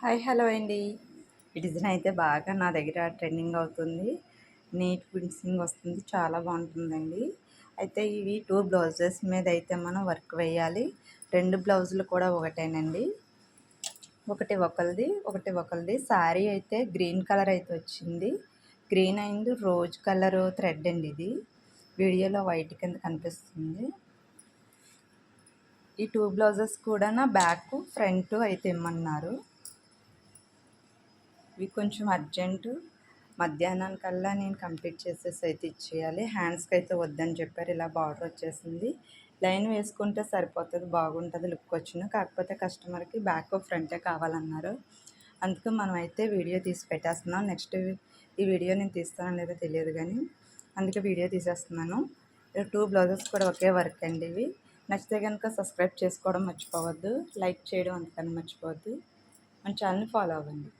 Hi hello అండి. ఈ design అయితే బాగా నా దగ్గర ట్రెండింగ్ అవుతుంది. నీట్ ఫినిషింగ్ వస్తుంది. చాలా బాగుంటుందండి. అయితే ఇవి 2 బ్లౌజెస్ మీద అయితే మనం వర్క్ వేయాలి. 2 బ్లౌజులు కూడా ఒకటేనండి. ఒకటి ఒకరిది. శారీ అయితే గ్రీన్ కలర్ అయితే వచ్చింది. Green and rose colour thread అండి ఇది. వీడియోలో వైట్ కింద కనిపిస్తుంది. ఈ 2 బ్లౌజెస్ కూడా నా బ్యాక్ ఫ్రంట్ అయితే ఇమ్మన్నారు. ఇవి కొంచెం అర్జెంటు. మధ్యాహ్నానికల్లా నేను కంప్లీట్ చేసేసి అయితే ఇచ్చేయాలి. హ్యాండ్స్కి అయితే వద్దని చెప్పారు. ఇలా బార్డర్ వచ్చేసింది. లైన్ వేసుకుంటే సరిపోతుంది, బాగుంటుంది లుక్ వచ్చును. కాకపోతే కస్టమర్కి బ్యాక్ ఫ్రంటే కావాలన్నారు. అందుకు మనం అయితే వీడియో తీసి పెట్టేస్తున్నాం. నెక్స్ట్ ఈ వీడియో నేను తీస్తానో లేదో తెలియదు కానీ అందుకే వీడియో తీసేస్తున్నాను. 2 బ్లౌజెస్ కూడా ఒకే వర్క్ అండి ఇవి. నచ్చితే కనుక సబ్స్క్రైబ్ చేసుకోవడం మర్చిపోవద్దు. లైక్ చేయడం అంతకన్నా మర్చిపోవద్దు. మన ఛానల్ని ఫాలో అవ్వండి.